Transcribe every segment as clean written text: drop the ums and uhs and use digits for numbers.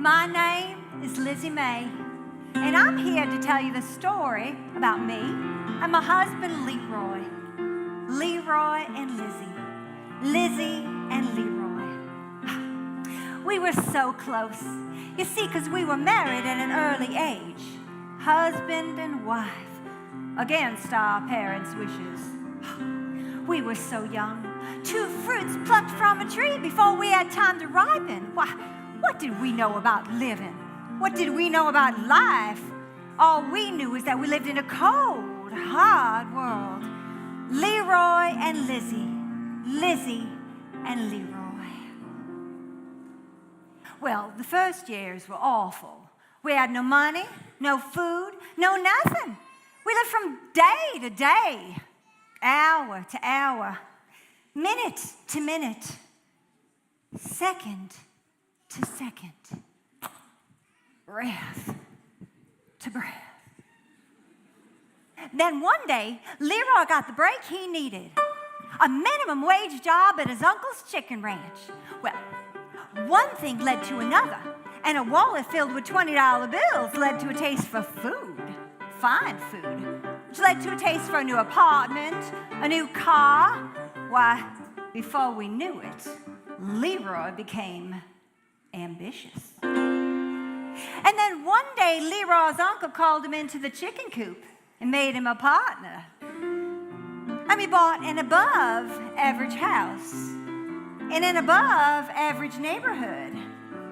My name is Lizzie Mae, and I'm here to tell you the story about me and my husband, LeRoy. LeRoy and Lizzie. Lizzie and LeRoy. We were so close. You see, because we were married at an early age. Husband and wife, against our parents' wishes. We were so young. 2 fruits plucked from a tree before we had time to ripen. Why, what did we know about living? What did we know about life? All we knew was that we lived in a cold, hard world. LeRoy and Lizzie. Lizzie and LeRoy. Well, the first years were awful. We had no money, no food, no nothing. We lived from day to day, hour to hour, minute to minute, second to second, breath to breath. Then one day, LeRoy got the break he needed. A minimum wage job at his uncle's chicken ranch. Well, one thing led to another, and a wallet filled with $20 bills led to a taste for food, fine food, which led to a taste for a new apartment, a new car. Why, before we knew it, LeRoy became ambitious. And then one day, LeRoy's uncle called him into the chicken coop and made him a partner. And we bought an above-average house in an above-average neighborhood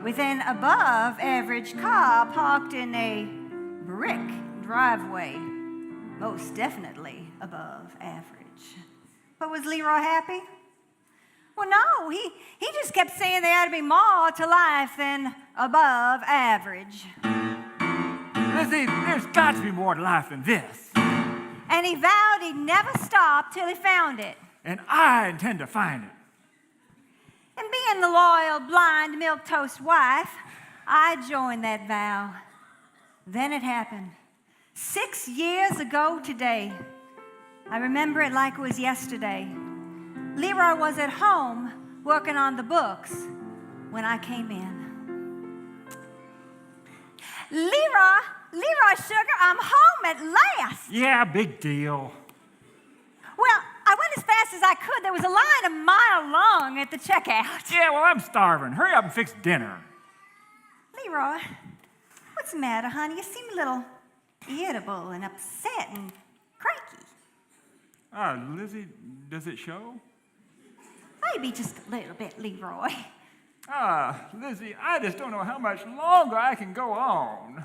with an above-average car parked in a brick driveway, most definitely above average. But was LeRoy happy? Well, no, he just kept saying there had to be more to life than above average. Lizzie, there's got to be more to life than this. And he vowed he'd never stop till he found it. And I intend to find it. And being the loyal, blind, milquetoast wife, I joined that vow. Then it happened. 6 years ago today. I remember it like it was yesterday. LeRoy was at home working on the books when I came in. Leroy, sugar, I'm home at last. Yeah, big deal. Well, I went as fast as I could. There was a line a mile long at the checkout. Yeah, well, I'm starving. Hurry up and fix dinner. LeRoy, what's the matter, honey? You seem a little irritable and upset and cranky. Lizzie, does it show? Maybe just a little bit, LeRoy. Lizzie, I just don't know how much longer I can go on.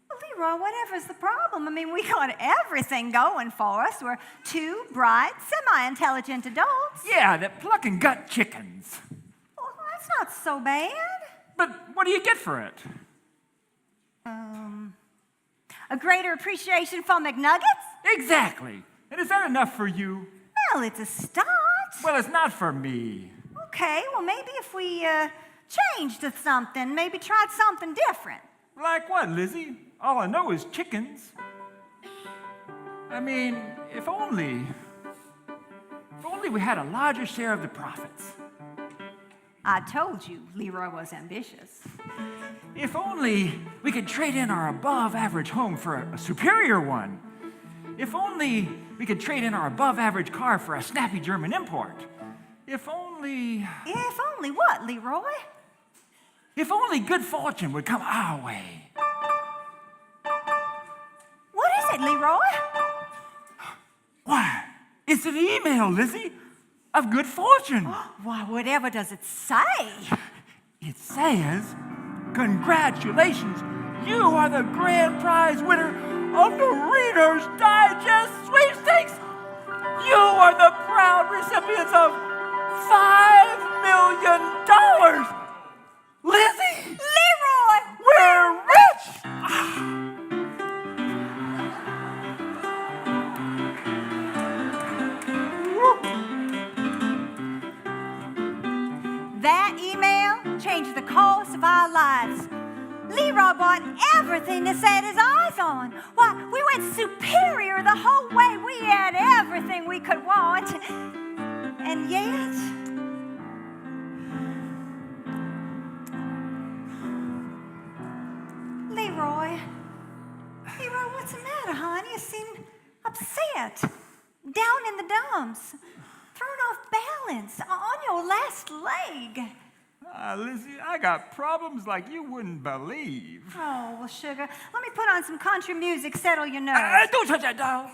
Well, LeRoy, whatever's the problem? I mean, we got everything going for us. We're 2 bright, semi-intelligent adults. Yeah, that pluck and gut chickens. Well, that's not so bad. But what do you get for it? A greater appreciation for McNuggets? Exactly. And is that enough for you? Well, it's a start. Well, it's not for me. Okay, well, maybe if we changed to something, maybe tried something different. Like what, Lizzie? All I know is chickens. I mean, if only we had a larger share of the profits. I told you LeRoy was ambitious. If only we could trade in our above-average home for a superior one. If only we could trade in our above-average car for a snappy German import. If only... If only what, LeRoy? If only good fortune would come our way. What is it, LeRoy? Why, it's an email, Lizzie, of good fortune. Why, whatever does it say? It says, congratulations, you are the grand prize winner of the Reader's Digest sweepstakes. You are the proud recipients of $5 million. Lizzie! LeRoy! We're rich! That email changed the course of our lives. LeRoy bought everything to set his eyes on. Why, we went superior the whole way. We had everything we could want. And yet, flat, down in the dumps, thrown off balance, on your last leg. Lizzie, I got problems like you wouldn't believe. Oh, well, sugar, let me put on some country music, settle your nerves. Don't touch that doll.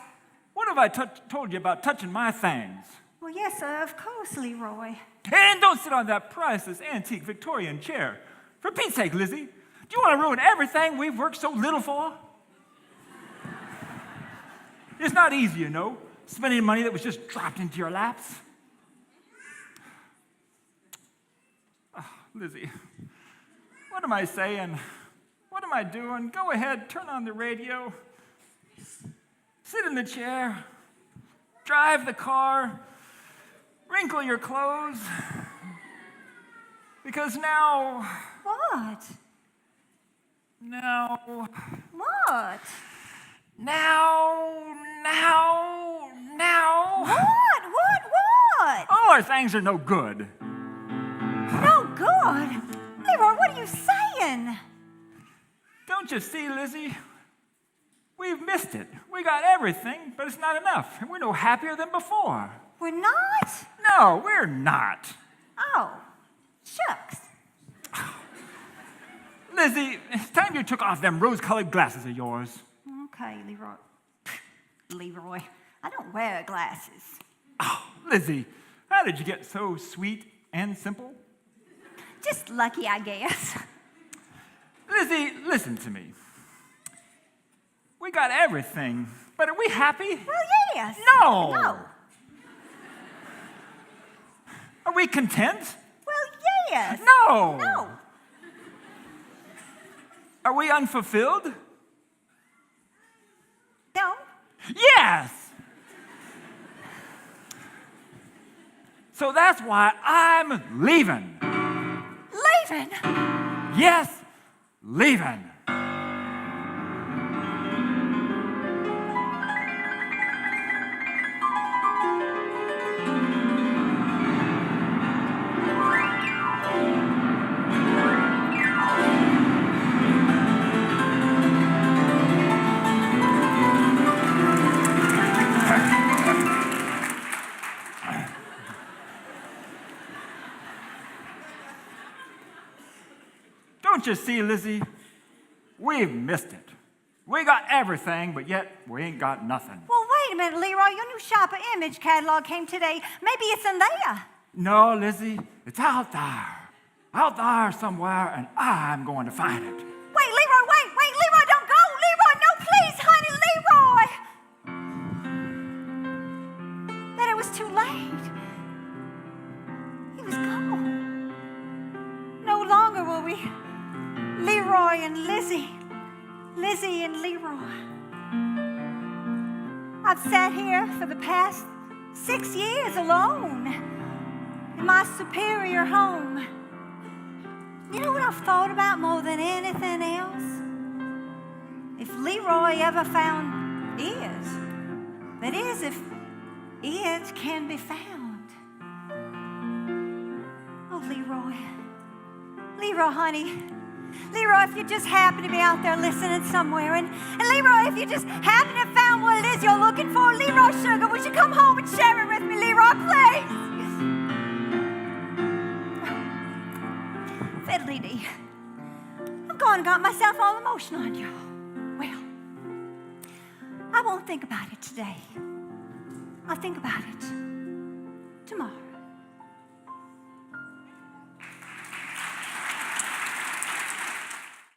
What have I told you about touching my things? Well, yes, sir, of course, LeRoy. And don't sit on that priceless antique Victorian chair. For Pete's sake, Lizzie, do you want to ruin everything we've worked so little for? It's not easy, you know, spending money that was just dropped into your laps. Oh, Lizzie, what am I saying? What am I doing? Go ahead, turn on the radio, sit in the chair, drive the car, wrinkle your clothes, because now... What? Now... What? Now... What? All our things are no good. No good? LeRoy, what are you saying? Don't you see, Lizzie? We've missed it. We got everything, but it's not enough. And we're no happier than before. We're not? No, we're not. Oh, shucks. Lizzie, it's time you took off them rose-colored glasses of yours. Okay, LeRoy. LeRoy, I don't wear glasses. Oh, Lizzie, how did you get so sweet and simple? Just lucky, I guess. Lizzie, listen to me. We got everything, but are we happy? Well, yes. No. No. Are we content? Well, yes. No. No. Are we unfulfilled? No. Yes. So that's why I'm leaving. Leaving? Yes, leaving. Don't you see, Lizzie? We've missed it. We got everything, but yet we ain't got nothing. Well, wait a minute, LeRoy. Your new shopper image catalog came today. Maybe it's in there. No, Lizzie, it's out there. Out there somewhere, and I'm going to find it. Wait, LeRoy, wait, LeRoy, don't go. LeRoy, no, please, honey, LeRoy. Then it was too late. He was gone. No longer were we LeRoy and Lizzie. Lizzie and LeRoy. I've sat here for the past 6 years alone in my superior home. You know what I've thought about more than anything else? If LeRoy ever found is, that is, if it can be found. Oh, LeRoy. LeRoy, honey. LeRoy, if you just happen to be out there listening somewhere, and LeRoy, if you just happen to have found what it is you're looking for, LeRoy, sugar, would you come home and share it with me, LeRoy, please? Fiddly dee. I've gone and got myself all emotional on y'all. Well, I won't think about it today. I'll think about it tomorrow.